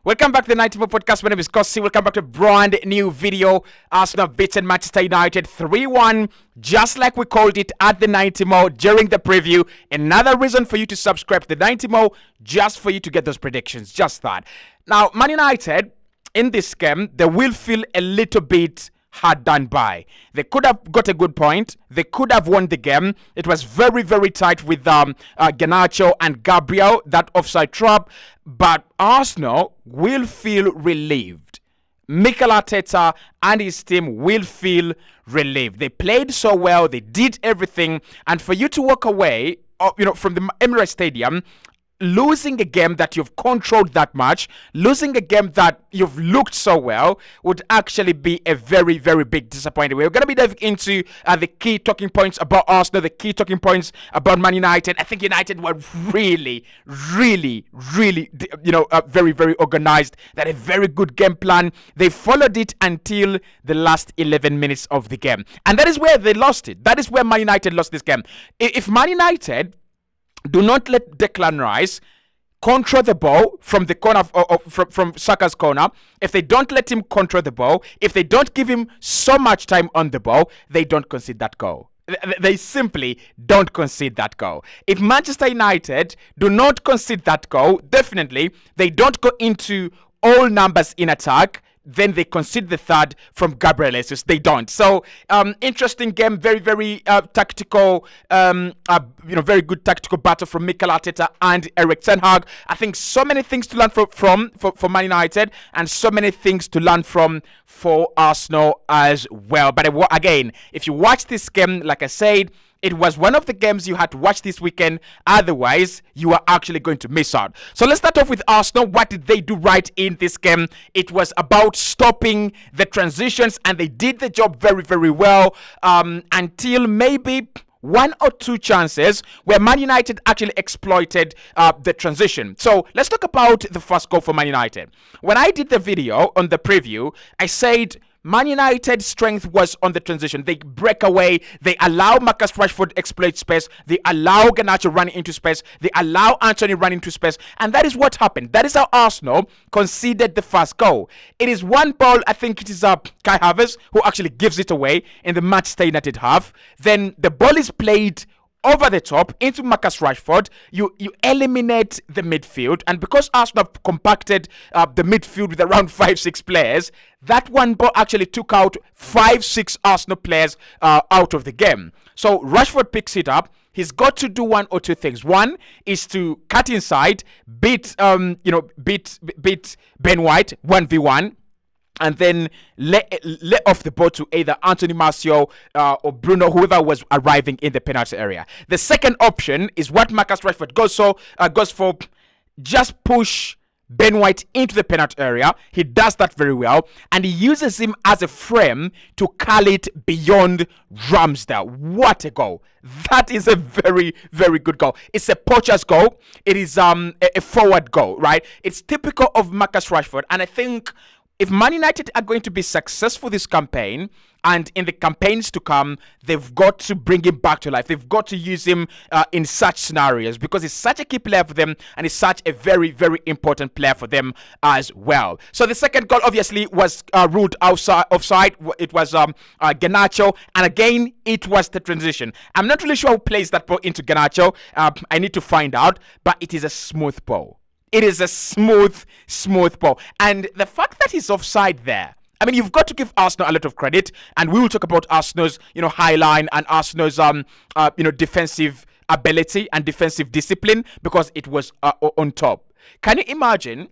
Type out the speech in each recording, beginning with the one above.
Welcome back to the 90 Mo podcast. My name is Kossi. Welcome back to a brand new video. Arsenal have beaten Manchester United 3-1, just like we called it at the 90 Mo during the preview. Another reason for you to subscribe to the 90 Mo, just for you to get those predictions. Just that. Now, Man United, in this game, they will feel a little bit hard done by. They could have got a good point. They could have won the game. It was very, very tight with Garnacho and Gabriel, that offside trap. But Arsenal will feel relieved. Mikel Arteta and his team will feel relieved. They played so well. They did everything. And for you to walk away, from the Emirates Stadium, losing a game that you've controlled that much, losing a game that you've looked so well, would actually be a very, very big disappointment. We're going to be diving into the key talking points about Arsenal, the key talking points about Man United. I think United were really, really, really, very, very organized. They had a very good game plan. They followed it until the last 11 minutes of the game. And that is where they lost it. That is where Man United lost this game. If Man United do not let Declan Rice control the ball from the corner from Saka's corner, if they don't let him control the ball, if they don't give him so much time on the ball, they don't concede that goal. They simply don't concede that goal. If Manchester United do not concede that goal, definitely they don't go into all numbers in attack. Then they concede the third from Gabriel Jesus. They don't. So, interesting game. Very, very tactical. Very good tactical battle from Mikel Arteta and Erik ten Hag. I think so many things to learn for Man United, and so many things to learn from for Arsenal as well. But again, if you watch this game, like I said, it was one of the games you had to watch this weekend. Otherwise, you are actually going to miss out. So let's start off with Arsenal. What did they do right in this game? It was about stopping the transitions, and they did the job very, very well until maybe one or two chances where Man United actually exploited the transition. So let's talk about the first goal for Man United. When I did the video on the preview, I said Man United's strength was on the transition. They break away. They allow Marcus Rashford exploit space. They allow Garnacho run into space. They allow Anthony run into space. And that is what happened. That is how Arsenal conceded the first goal. It is one ball. I think it is Kai Havertz who actually gives it away in the Manchester United half. Then the ball is played over the top into Marcus Rashford. You eliminate the midfield, and because Arsenal have compacted the midfield with around 5-6 players, that one ball actually took out 5-6 Arsenal players out of the game. So Rashford picks it up. He's got to do one or two things. One is to cut inside, beat Ben White 1v1. And then let off the ball to either Anthony Martial or Bruno, whoever was arriving in the penalty area. The second option is what Marcus Rashford goes for. Just push Ben White into the penalty area. He does that very well, and he uses him as a frame to curl it beyond Ramsdale. What a goal! That is a very, very good goal. It's a poacher's goal. It is a forward goal, right? It's typical of Marcus Rashford, and I think if Man United are going to be successful this campaign and in the campaigns to come, they've got to bring him back to life. They've got to use him in such scenarios because he's such a key player for them and he's such a very, very important player for them as well. So the second goal obviously was ruled offside. It was Garnacho, and again, it was the transition. I'm not really sure who plays that ball into Garnacho. I need to find out, but it is a smooth ball. It is a smooth ball. And the fact that he's offside there, I mean, you've got to give Arsenal a lot of credit. And we will talk about Arsenal's, high line and Arsenal's, defensive ability and defensive discipline because it was on top. Can you imagine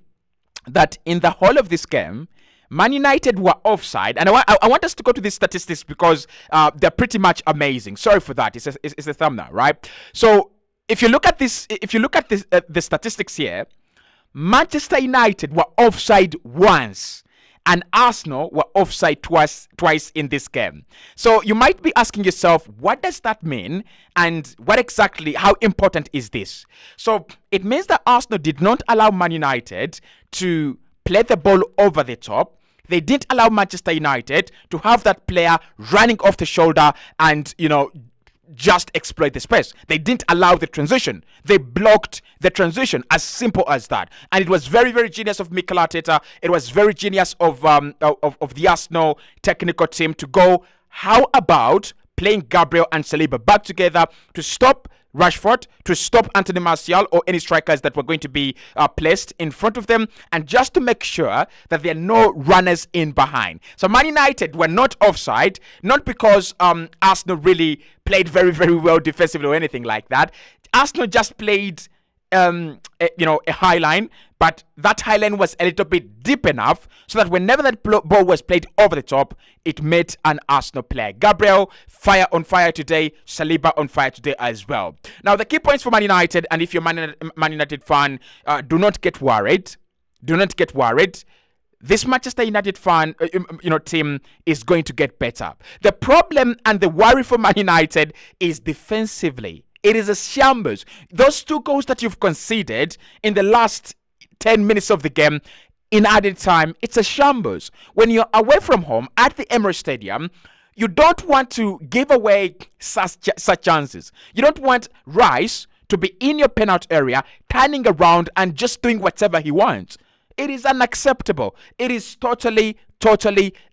that in the whole of this game, Man United were offside, and I want us to go to these statistics because they're pretty much amazing. Sorry for that. It's a thumbnail, right? So if you look at this, the statistics here, Manchester United were offside once and Arsenal were offside twice in this game. So you might be asking yourself, what does that mean? And how important is this? So it means that Arsenal did not allow Man United to play the ball over the top. They didn't allow Manchester United to have that player running off the shoulder and, just exploit the space. They didn't allow the transition. They blocked the transition. As simple as that. And it was very, very genius of Mikel Arteta. It was very genius of the Arsenal technical team to go, how about playing Gabriel and Saliba back together to stop Rashford, to stop Anthony Martial or any strikers that were going to be placed in front of them, and just to make sure that there are no runners in behind. So Man United were not offside, not because Arsenal really played very, very well defensively or anything like that. Arsenal just played a high line, but that high line was a little bit deep enough so that whenever that ball was played over the top, it made an Arsenal player. Gabriel, on fire today. Saliba on fire today as well. Now, the key points for Man United, and if you're a Man United fan, do not get worried. Do not get worried. This Manchester United team is going to get better. The problem and the worry for Man United is defensively. It is a shambles. Those 2 goals that you've conceded in the last 10 minutes of the game in added time, it's a shambles. When you're away from home at the Emirates Stadium, you don't want to give away such chances. You don't want Rice to be in your penalty area, turning around and just doing whatever he wants. It is unacceptable. It is totally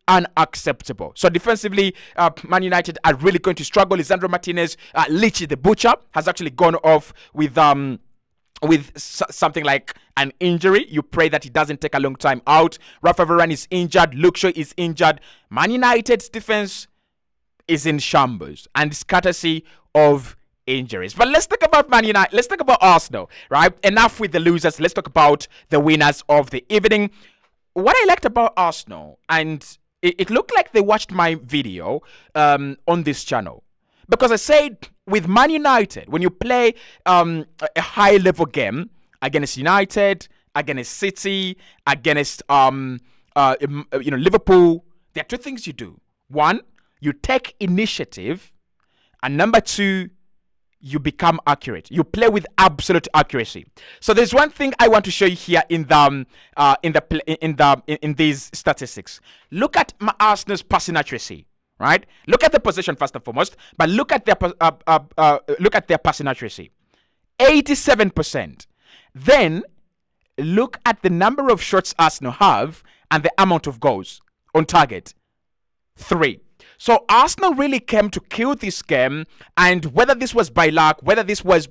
unacceptable. So defensively, Man United are really going to struggle. Lisandro Martinez, Lichi the Butcher, has actually gone off with something like an injury. You pray that he doesn't take a long time out. Rafa Varane is injured. Luke Shaw is injured. Man United's defense is in shambles, and it's courtesy of injuries. But let's talk about Man United. Let's talk about Arsenal, right? Enough with the losers. Let's talk about the winners of the evening. What I liked about Arsenal, and it looked like they watched my video on this channel, because I said with Man United, when you play a high level game against United, against City, against Liverpool, there are 2 things you do. 1, you take initiative, and number 2, you become accurate. You play with absolute accuracy. So there's one thing I want to show you here in these statistics. Look at Arsenal's passing accuracy, right? Look at the possession first and foremost, but look at their passing accuracy, 87%. Then look at the number of shots Arsenal have and the amount of goals on target, 3. So Arsenal really came to kill this game, and whether this was by luck, whether this was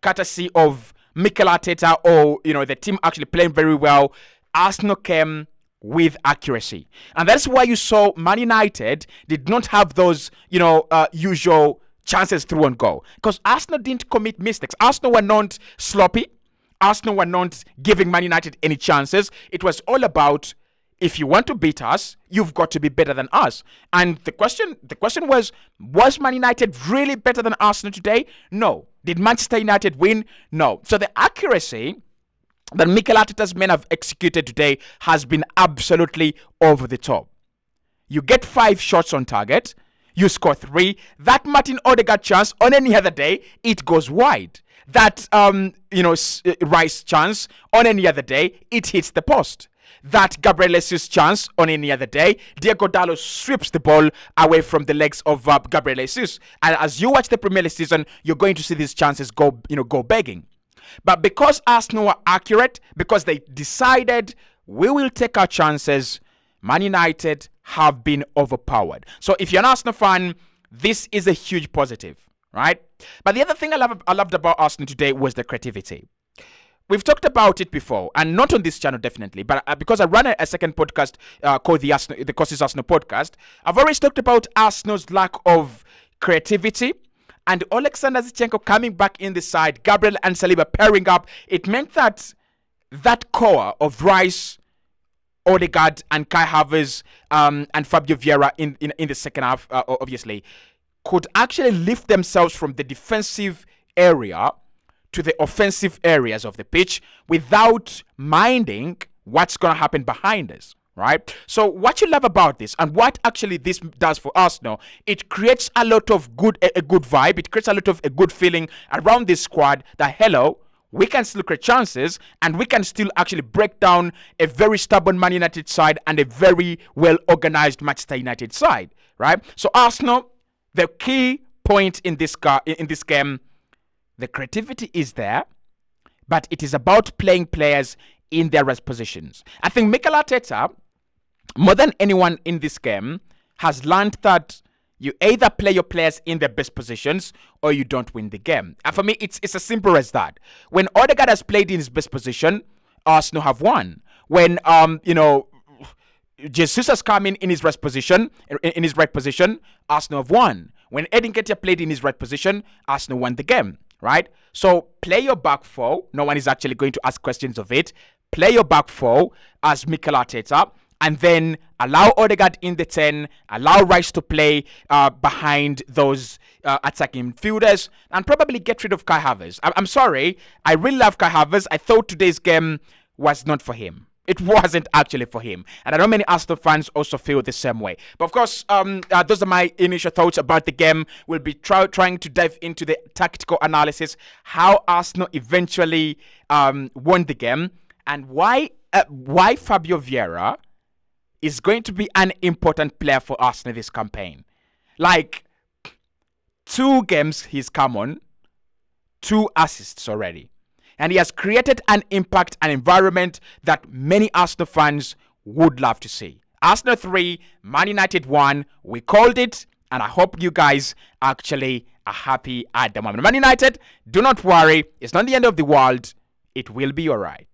courtesy of Mikel Arteta or the team actually playing very well, Arsenal came with accuracy. And that's why you saw Man United did not have those usual chances through and go, because Arsenal didn't commit mistakes. Arsenal were not sloppy. Arsenal were not giving Man United any chances. It was all about, if you want to beat us, you've got to be better than us. And the question was Man United really better than Arsenal today? No. Did Manchester United win? No. So the accuracy that Mikel Arteta's men have executed today has been absolutely over the top. You get 5 shots on target, you score 3. That Martin Odegaard chance on any other day, it goes wide. That Rice chance on any other day, it hits the post. That Gabriel Jesus chance on any other day, Diego Dalot sweeps the ball away from the legs of Gabriel Jesus. And as you watch the Premier League season, you're going to see these chances go begging. But because Arsenal were accurate, because they decided we will take our chances, Man United have been overpowered. So if you're an Arsenal fan, this is a huge positive, right? But the other thing I loved about Arsenal today was the creativity. We've talked about it before, and not on this channel definitely, but because I run a second podcast called the Courses Arsenal podcast, I've always talked about Arsenal's lack of creativity, and Alexander Zinchenko coming back in the side, Gabriel and Saliba pairing up. It meant that core of Rice, Odegaard, and Kai Havertz and Fabio Vieira in the second half, obviously, could actually lift themselves from the defensive area to the offensive areas of the pitch without minding what's going to happen behind us, right? So what you love about this, and what actually this does for Arsenal, it creates a lot of a good vibe. It creates a lot of a good feeling around this squad that, hello, we can still create chances, and we can still actually break down a very stubborn Man United side and a very well-organized Manchester United side, right? So Arsenal, the key point in this game, the creativity is there, but it is about playing players in their rest positions. I think Mikel Arteta, more than anyone in this game, has learned that you either play your players in their best positions or you don't win the game. And for me, it's as simple as that. When Odegaard has played in his best position, Arsenal have won. When Jesus has come in his right position, Arsenal have won. When Eddie Nketiah played in his right position, Arsenal won the game, right? So play your back four. No one is actually going to ask questions of it. Play your back four as Mikel Arteta, and then allow Odegaard in the 10, allow Rice to play behind those attacking midfielders, and probably get rid of Kai Havertz. I'm sorry, I really love Kai Havertz. I thought today's game was not for him. It wasn't actually for him. And I know many Arsenal fans also feel the same way. But of course, those are my initial thoughts about the game. We'll be trying to dive into the tactical analysis, how Arsenal eventually won the game, and why Fabio Vieira is going to be an important player for Arsenal this campaign. Like, 2 games he's come on, 2 assists already. And he has created an impact, an environment that many Arsenal fans would love to see. Arsenal 3, Man United 1. We called it, and I hope you guys actually are happy at the moment. Man United, do not worry. It's not the end of the world. It will be all right.